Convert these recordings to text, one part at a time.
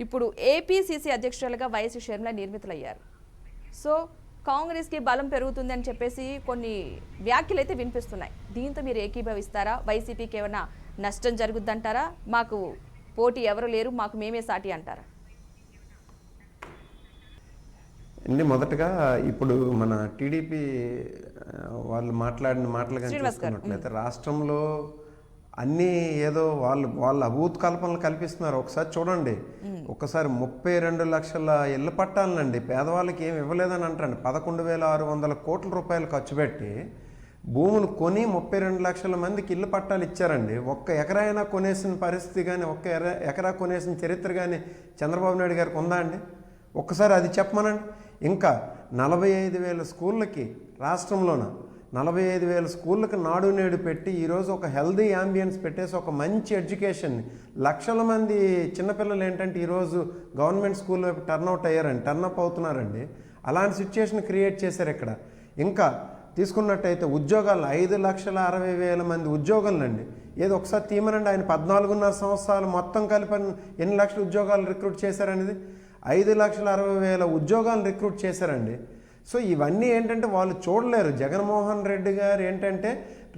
ఇప్పుడు ఏపీసీసీ అధ్యక్షురాలుగా వైఎస్ షర్మిల నియమితులయ్యారు. సో కాంగ్రెస్కి బలం పెరుగుతుందని చెప్పేసి కొన్ని వ్యాఖ్యలు అయితే వినిపిస్తున్నాయి. దీంతో మీరు ఏకీభవిస్తారా? వైసీపీకి ఏమైనా నష్టం జరుగుద్దంటారా? మాకు పోటీ ఎవరు లేరు, మాకు మేమే సాటి అంటారా? అండి, మొదటగా ఇప్పుడు మన టీడీపీ వాళ్ళు మాట్లాడిన మాటలు కానీ చూసుకున్నట్లయితే రాష్ట్రంలో అన్నీ ఏదో వాళ్ళ అభూత కల్పనలు కల్పిస్తున్నారు. ఒకసారి చూడండి, ఒకసారి 32 లక్షల ఇళ్ల పట్టాలనండి పేదవాళ్ళకి ఏమి ఇవ్వలేదని అంటారండి. 11,600 కోట్ల రూపాయలు ఖర్చు పెట్టి భూములు కొని 32 లక్షల మందికి ఇళ్ల పట్టాలు ఇచ్చారండి. ఒక్క ఎకరా అయినా కొనేసిన పరిస్థితి కానీ, ఒక్క ఎకరా కొనేసిన చరిత్ర కానీ చంద్రబాబు నాయుడు గారికి ఉందా అండి? ఒక్కసారి అది చెప్పమనండి. ఇంకా 45,000 స్కూళ్ళకి రాష్ట్రంలోన 45,000 స్కూళ్ళకి నాడు నేడు పెట్టి ఈరోజు ఒక హెల్దీ యాంబియన్స్ పెట్టేసి ఒక మంచి ఎడ్యుకేషన్, లక్షల మంది చిన్నపిల్లలు ఏంటంటే ఈరోజు గవర్నమెంట్ స్కూల్ వైపు టర్న్అప్ అవుతున్నారండి. అలాంటి సిచ్యుయేషన్ క్రియేట్ చేశారు ఇక్కడ. ఇంకా తీసుకున్నట్టయితే ఉద్యోగాలు 5,60,000 మంది ఉద్యోగాలండి. ఏదో ఒకసారి తీమనండి, ఆయన 14.5 సంవత్సరాలు మొత్తం కలిపి ఎన్ని లక్షల ఉద్యోగాలు రిక్రూట్ చేశారనేది 5,60,000 ఉద్యోగాలు రిక్రూట్ చేశారండి. సో ఇవన్నీ ఏంటంటే వాళ్ళు చూడలేరు. జగన్మోహన్ రెడ్డి గారు ఏంటంటే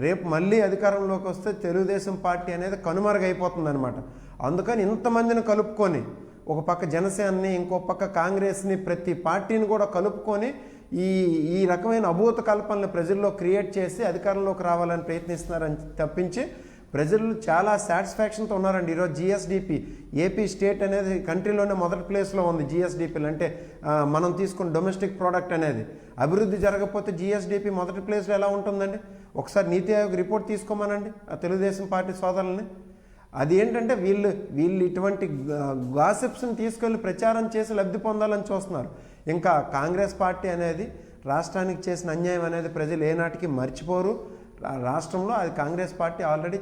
రేపు మళ్ళీ అధికారంలోకి వస్తే తెలుగుదేశం పార్టీ అనేది కనుమరుగైపోతుంది అనమాట. అందుకని ఇంతమందిని కలుపుకొని, ఒక పక్క జనసేనని, ఇంకో పక్క కాంగ్రెస్ని, ప్రతి పార్టీని కూడా కలుపుకొని ఈ రకమైన అభూత కల్పనలు ప్రజల్లో క్రియేట్ చేసి అధికారంలోకి రావాలని ప్రయత్నిస్తున్నారని తప్పించి ప్రజలు చాలా సాటిస్ఫాక్షన్తో ఉన్నారండి. ఈరోజు జిఎస్డిపి ఏపీ స్టేట్ అనేది కంట్రీలోనే మొదటి ప్లేస్లో ఉంది. జిఎస్డిపిలు అంటే మనం తీసుకున్న డొమెస్టిక్ ప్రోడక్ట్ అనేది అభివృద్ధి జరగకపోతే జిఎస్డిపి మొదటి ప్లేస్లో ఎలా ఉంటుందండి? ఒకసారి నీతి ఆయోగ్ రిపోర్ట్ తీసుకోమనండి ఆ తెలుగుదేశం పార్టీ సోదరులని. అది ఏంటంటే వీళ్ళు ఇటువంటి గాసిప్స్ని తీసుకెళ్ళి ప్రచారం చేసి లబ్ధి పొందాలని చూస్తున్నారు. ఇంకా కాంగ్రెస్ పార్టీ అనేది రాష్ట్రానికి చేసిన అన్యాయం అనేది ప్రజలు ఏనాటికి మర్చిపోరు. రాష్ట్రంలో అది కాంగ్రెస్ పార్టీ ఆల్రెడీ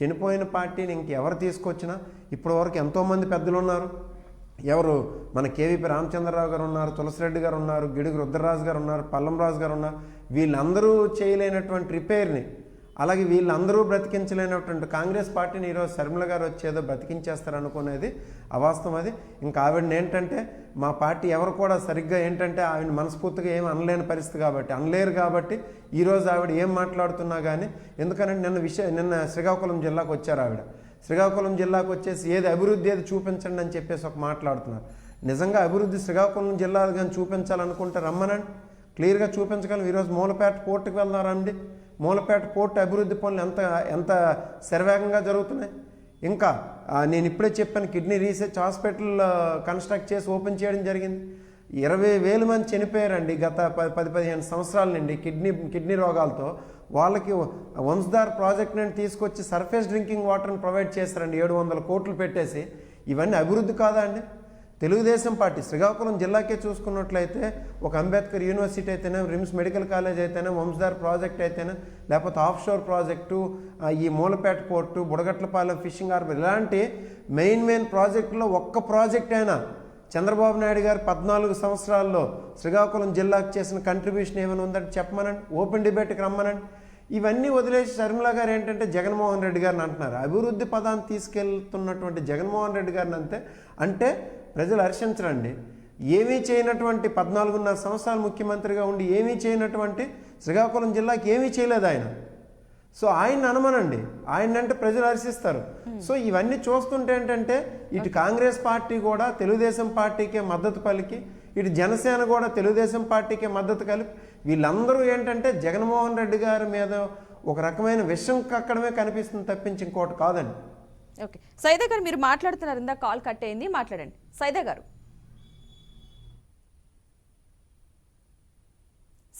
చనిపోయిన పార్టీని ఇంకెవరు తీసుకొచ్చినా ఇప్పటివరకు ఎంతోమంది పెద్దలు ఉన్నారు. ఎవరు మన కేవీపీ రామచంద్రరావు గారు ఉన్నారు, తులసిరెడ్డి గారు ఉన్నారు, గిడుగు రుద్రరాజు గారు ఉన్నారు, పల్లంరాజు గారు ఉన్నారు. వీళ్ళందరూ చేయలేనటువంటి రిపేర్ని, అలాగే వీళ్ళందరూ బ్రతికించలేనటువంటి కాంగ్రెస్ పార్టీని ఈరోజు షర్మిల గారు వచ్చేదో బ్రతికించేస్తారనుకునేది అవాస్తవం. అది ఇంకా ఆవిడని ఏంటంటే మా పార్టీ ఎవరు కూడా సరిగ్గా ఏంటంటే ఆవిడ మనస్ఫూర్తిగా ఏమి అనలేరు కాబట్టి ఈరోజు ఆవిడ ఏం మాట్లాడుతున్నా కానీ, ఎందుకనంటే నిన్న శ్రీకాకుళం జిల్లాకు వచ్చారు. ఆవిడ శ్రీకాకుళం జిల్లాకు వచ్చేసి ఏది అభివృద్ధి ఏది చూపించండి అని చెప్పేసి ఒక మాట్లాడుతున్నారు. నిజంగా అభివృద్ధి శ్రీకాకుళం జిల్లా కానీ చూపించాలనుకుంటే రమ్మనండి, క్లియర్గా చూపించగలం. ఈరోజు మూలపేట పోర్టుకు వెళ్తున్నారండి. మూలపేట పోర్టు అభివృద్ధి పనులు ఎంత శరవేగంగా జరుగుతున్నాయి. ఇంకా నేను ఇప్పుడే చెప్పాను, కిడ్నీ రీసెర్చ్ హాస్పిటల్ కన్స్ట్రక్ట్ చేసి ఓపెన్ చేయడం జరిగింది. 20,000 మంది చనిపోయారండి గత 10-15 సంవత్సరాల నుండి కిడ్నీ రోగాలతో. వాళ్ళకి వంశధార ప్రాజెక్ట్ నుండి తీసుకొచ్చి సర్ఫేస్ డ్రింకింగ్ వాటర్ని ప్రొవైడ్ చేస్తారండి 700 కోట్లు పెట్టేసి. ఇవన్నీ అభివృద్ధి కాదా అండి? తెలుగుదేశం పార్టీ శ్రీకాకుళం జిల్లాకే చూసుకున్నట్లయితే ఒక అంబేద్కర్ యూనివర్సిటీ అయితేనే, రిమ్స్ మెడికల్ కాలేజ్ అయితేనే, వంశధార ప్రాజెక్ట్ అయితేనే, లేకపోతే ఆఫ్షోర్ ప్రాజెక్టు, ఈ Mulapeta port, Budagatlapalem fishing harbour, ఇలాంటి మెయిన్ ప్రాజెక్టులో ఒక్క ప్రాజెక్ట్ అయినా చంద్రబాబు నాయుడు గారు 14 సంవత్సరాల్లో శ్రీకాకుళం జిల్లాకు చేసిన కంట్రిబ్యూషన్ ఏమైనా ఉందంటే చెప్పమనండి, ఓపెన్ డిబేట్కి రమ్మనండి. ఇవన్నీ వదిలేసి షర్మిల గారు ఏంటంటే జగన్మోహన్ రెడ్డి గారిని అంటున్నారు. అభివృద్ధి పదాన్ని తీసుకెళ్తున్నటువంటి జగన్మోహన్ రెడ్డి గారిని అంటే ప్రజలు హర్షించరండి. ఏమీ చేయనటువంటి 14.5 సంవత్సరాలు ముఖ్యమంత్రిగా ఉండి ఏమీ చేయనటువంటి శ్రీకాకుళం జిల్లాకి ఏమీ చేయలేదు ఆయన. సో ఆయన అనమనండి, ఆయనంటే ప్రజలు హర్షిస్తారు. సో ఇవన్నీ చూస్తుంటే ఏంటంటే ఇటు కాంగ్రెస్ పార్టీ కూడా తెలుగుదేశం పార్టీకే మద్దతు పలికి, ఇటు జనసేన కూడా తెలుగుదేశం పార్టీకే మద్దతు కలిపి వీళ్ళందరూ ఏంటంటే జగన్మోహన్ రెడ్డి గారి మీద ఒక రకమైన విషం కక్కడమే కనిపిస్తుంది తప్పించి ఇంకోటి కాదండి. ఓకే, సైదా గారు మీరు మాట్లాడుతున్నారు, ఇందా కాల్ కట్ అయింది, మాట్లాడండి సైదా గారు.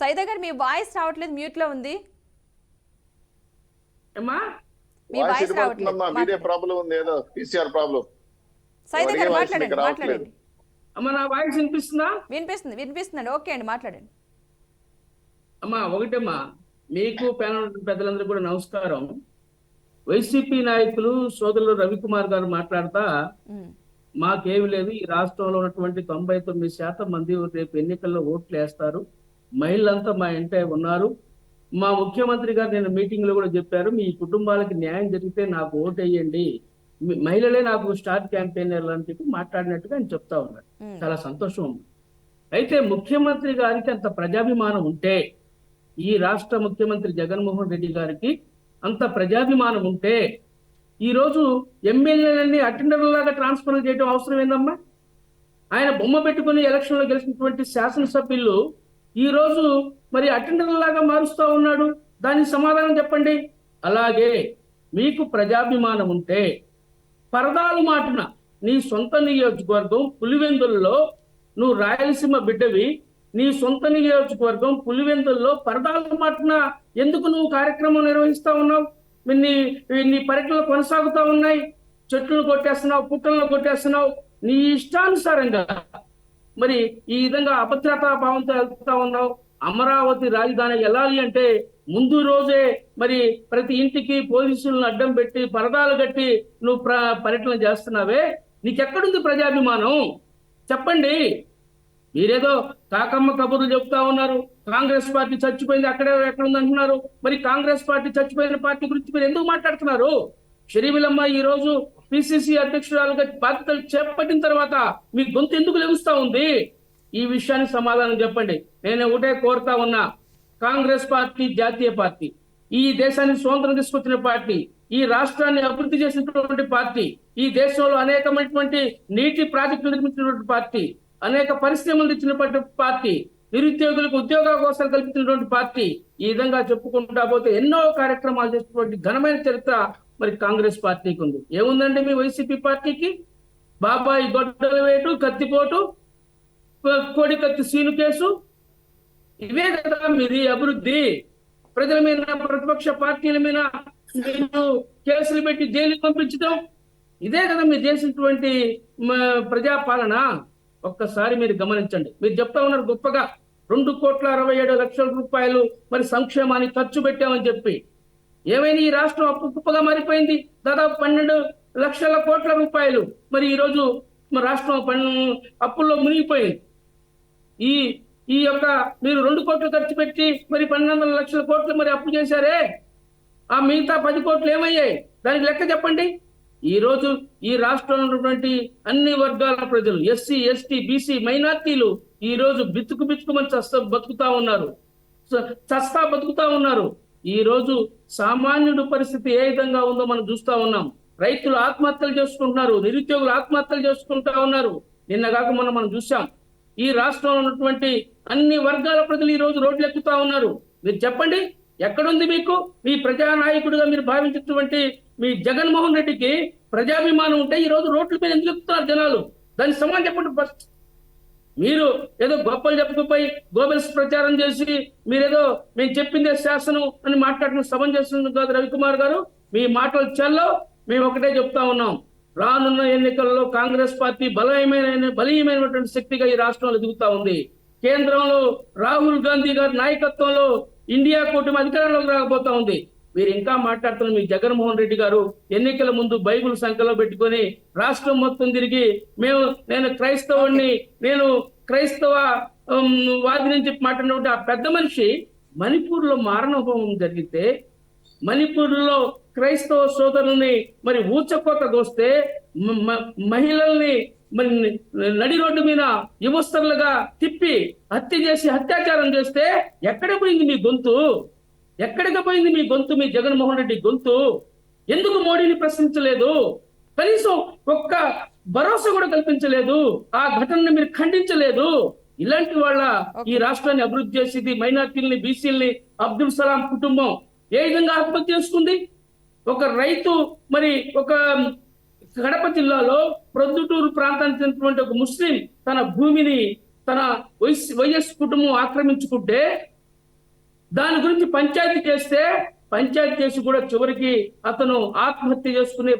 సైదా గారు మీ వాయిస్ రావట్లేదు, మ్యూట్ లో ఉంది. మీ వాయిస్ రావట్లేదు. సైదా గారు మాట్లాడండి. అమ్మా నా వాయిస్ వినిపిస్తుందా? వినిపిస్తుందండి. ఓకే అండి, మాట్లాడండి. అమ్మా ఒకటమ్మా, మీకు పెద్దలందరూ కూడా నమస్కారం. వైసీపీ నాయకులు సోదరులు రవికుమార్ గారు మాట్లాడతా మాకేమి లేదు, ఈ రాష్ట్రంలో ఉన్నటువంటి 99% మంది రేపు ఎన్నికల్లో ఓట్లు వేస్తారు, మహిళలంతా మా ఇంటే ఉన్నారు. మా ముఖ్యమంత్రి గారు నేను మీటింగ్ లో కూడా చెప్పారు, మీ కుటుంబాలకి న్యాయం జరిగితే నాకు ఓటు వేయండి, మహిళలే నాకు స్టార్ క్యాంపెయినర్లు అని చెప్పి మాట్లాడినట్టుగా ఆయన చెప్తా ఉన్నారు. చాలా సంతోషం ఉంది. అయితే ముఖ్యమంత్రి గారికి అంత ప్రజాభిమానం ఉంటే, ఈ రాష్ట్ర ముఖ్యమంత్రి జగన్మోహన్ రెడ్డి గారికి అంత ప్రజాభిమానం ఉంటే, ఈ రోజు ఎమ్మెల్యేలన్నీ అటెండర్లాగా ట్రాన్స్ఫర్ చేయడం అవసరం ఏందమ్మా? ఆయన బొమ్మ పెట్టుకుని ఎలక్షన్ లో గెలిచినటువంటి శాసనసభ్యులు ఈ రోజు మరి అటెండర్లాగా మారుస్తా ఉన్నాడు. దానికి సమాధానం చెప్పండి. అలాగే మీకు ప్రజాభిమానం ఉంటే పరదాలు మాటున నీ సొంత నియోజకవర్గం పులివెందుల్లో, నువ్వు రాయలసీమ బిడ్డవి, నీ సొంత నియోజకవర్గం పులివెందుల్లో పరదాలు మాటున ఎందుకు నువ్వు కార్యక్రమం నిర్వహిస్తా ఉన్నావు? నీ పర్యటనలు కొనసాగుతా ఉన్నాయి. చెట్లను కొట్టేస్తున్నావు, పుట్టలను కొట్టేస్తున్నావు. నీ ఇష్టానుసారంగా మరి ఈ విధంగా అభద్రతా భావంతో వెళ్తా ఉన్నావు. అమరావతి రాజధాని వెళ్ళాలి అంటే ముందు రోజే మరి ప్రతి ఇంటికి పోలీసులను అడ్డం పెట్టి పరదాలు కట్టి నువ్వు పర్యటన చేస్తున్నావే, నీకెక్కడుంది ప్రజాభిమానం? చెప్పండి. మీరేదో కాకమ్మ కబుర్లు చెప్తా ఉన్నారు. కాంగ్రెస్ పార్టీ చచ్చిపోయింది, అక్కడే ఎక్కడుంది అంటున్నారు. మరి కాంగ్రెస్ పార్టీ చచ్చిపోయిన పార్టీ గురించి మీరు ఎందుకు మాట్లాడుతున్నారు? షరీఫులమ్మ ఈ రోజు పిసిసి అధ్యక్షురాలుగా బాధ్యతలు చేపట్టిన తర్వాత మీ గొంతు ఎందుకు లెగుస్తా ఉంది? ఈ విషయానికి సమాధానం చెప్పండి. నేను ఒకటే కోరుతా ఉన్నా, కాంగ్రెస్ పార్టీ జాతీయ పార్టీ, ఈ దేశాన్ని స్వతంత్రం తీసుకొచ్చిన పార్టీ, ఈ రాష్ట్రాన్ని అభివృద్ధి చేసినటువంటి పార్టీ, ఈ దేశంలో అనేకమైనటువంటి నీటి ప్రాజెక్టులు నిర్మించినటువంటి పార్టీ, అనేక పరిశ్రమలు ఇచ్చినటువంటి పార్టీ, నిరుద్యోగులకు ఉద్యోగావకాశాలు కల్పించినటువంటి పార్టీ. ఈ విధంగా చెప్పుకుంటా పోతే ఎన్నో కార్యక్రమాలు చేసినటువంటి ఘనమైన చరిత్ర మరి కాంగ్రెస్ పార్టీకి ఉంది. ఏముందండి మీ వైసీపీ పార్టీకి? బాబాయి గొడ్డల వేటు, కత్తిపోటు, కోడి కత్తి సీను కేసు, ఇవే కదా మీది అభివృద్ధి. ప్రజల మీద, ప్రతిపక్ష పార్టీల మీద మీరు కేసులు పెట్టి జైలుకి పంపించడం, ఇదే కదా మీరు చేసినటువంటి ప్రజాపాలన. ఒక్కసారి మీరు గమనించండి. మీరు చెప్తా ఉన్నారు గొప్పగా 2,67,00,000 రూపాయలు మరి సంక్షేమానికి ఖర్చు పెట్టామని చెప్పి. ఏమైనా ఈ రాష్ట్రం అప్పు కుప్పగా మారిపోయింది. దాదాపు 12 లక్షల కోట్ల రూపాయలు మరి ఈ రోజు రాష్ట్రం అప్పుల్లో మునిగిపోయింది. ఈ యొక్క మీరు 2 కోట్లు ఖర్చు పెట్టి మరి 12 లక్షల కోట్లు మరి అప్పు చేశారే, ఆ మిగతా 10 కోట్లు ఏమయ్యాయి? దానికి లెక్క చెప్పండి. ఈ రోజు ఈ రాష్ట్రంలో ఉన్నటువంటి అన్ని వర్గాల ప్రజలు, ఎస్సీ, ఎస్టీ, బీసీ, మైనార్టీలు ఈ రోజు బిత్తుకుమని బతుకుతా ఉన్నారు. ఈ రోజు సామాన్యుడి పరిస్థితి ఏ విధంగా ఉందో మనం చూస్తా ఉన్నాం. రైతులు ఆత్మహత్యలు చేసుకుంటున్నారు, నిరుద్యోగులు ఆత్మహత్యలు చేసుకుంటా ఉన్నారు. నిన్న కాక మనం చూసాం. ఈ రాష్ట్రంలో ఉన్నటువంటి అన్ని వర్గాల ప్రజలు ఈ రోజు రోడ్లు ఎక్కుతా ఉన్నారు. మీరు చెప్పండి, ఎక్కడుంది మీకు మీ ప్రజానాయకుడిగా మీరు భావించినటువంటి మీ జగన్మోహన్ రెడ్డికి ప్రజాభిమానం ఉంటే ఈ రోజు రోడ్ల మీద ఎందుకు ఎక్కుతున్నారు జనాలు? దానికి సమాధానం చెప్పండి. ఫస్ట్ మీరు ఏదో గొప్పలు చెప్పుకుపోయి గోబెల్స్ ప్రచారం చేసి మీరేదో మేము చెప్పిందే శాసనం అని మాట్లాడిన సభం చేస్తున్నారు కాదు రవికుమార్ గారు. మీ మాటలు చెల్లవు. మేము ఒకటే చెప్తా ఉన్నాం, రానున్న ఎన్నికల్లో కాంగ్రెస్ పార్టీ బలీయమైనటువంటి శక్తిగా ఈ రాష్ట్రంలో ఎదుగుతా ఉంది. కేంద్రంలో రాహుల్ గాంధీ గారి నాయకత్వంలో ఇండియా కూటమి అధికారంలోకి రాకపోతా ఉంది. మీరు ఇంకా మాట్లాడుతున్న మీ జగన్మోహన్ రెడ్డి గారు ఎన్నికల ముందు బైబుల్ సంఖ్యలో పెట్టుకొని రాష్ట్రం మొత్తం తిరిగి నేను క్రైస్తవుణ్ణి, నేను క్రైస్తవ వాది నుంచి మాట్లాడినటువంటి ఆ పెద్ద మనిషి మణిపూర్ లో మారణహోమం జరిగితే, మణిపూర్ లో క్రైస్తవ సోదరుల్ని మరి ఊచకోత కోస్తే, మహిళల్ని మరి నడి రోడ్డు మీద యువస్తరులుగా తిప్పి హత్య చేసి అత్యాచారం చేస్తే ఎక్కడ పోయింది మీ గొంతు? ఎక్కడికి పోయింది మీ గొంతు? మీ జగన్మోహన్ రెడ్డి గొంతు ఎందుకు మోడీని ప్రశ్నించలేదు? కనీసం ఒక్క భరోసా కూడా కల్పించలేదు. ఆ ఘటనను మీరు ఖండించలేదు. ఇలాంటి వాళ్ళ ఈ రాష్ట్రాన్ని అభివృద్ధి చేసేది మైనార్టీలని, బీసీలని అబ్దుల్ సలాం కుటుంబం ఏ విధంగా ఆత్మహత్య చేసుకుంది? ఒక రైతు మరి ఒక కడప జిల్లాలో ప్రొద్దుటూరు ప్రాంతానికి చెందినటువంటి ఒక ముస్లిం తన భూమిని తన వైఎస్ కుటుంబం ఆక్రమించుకుంటే దాని గురించి పంచాయతీ చేసి కూడా చివరికి అతను ఆత్మహత్య చేసుకునే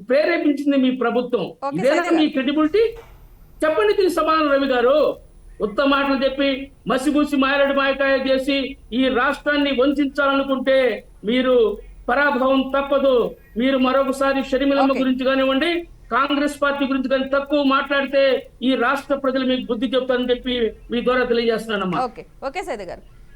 ప్రేరేపించింది మీ ప్రభుత్వం. ఇదేనా మీ క్రెడిబిలిటీ? చెప్పండి దీని సమాధానం రవి గారు. ఉత్తమ మాటలు చెప్పి మసిబూసి మాయరడి మాయకాయ చేసి ఈ రాష్ట్రాన్ని వంచాలనుకుంటే మీరు పరాభవం తప్పదు. మీరు మరొకసారి షర్మిలమ్మ గురించి కానివ్వండి, కాంగ్రెస్ పార్టీ గురించి కానీ తక్కువ మాట్లాడితే ఈ రాష్ట్ర ప్రజలు మీకు బుద్ధి చెప్తారని చెప్పి మీ ద్వారా తెలియజేస్తున్నానమ్మా. ఓకే సైద్ గారు.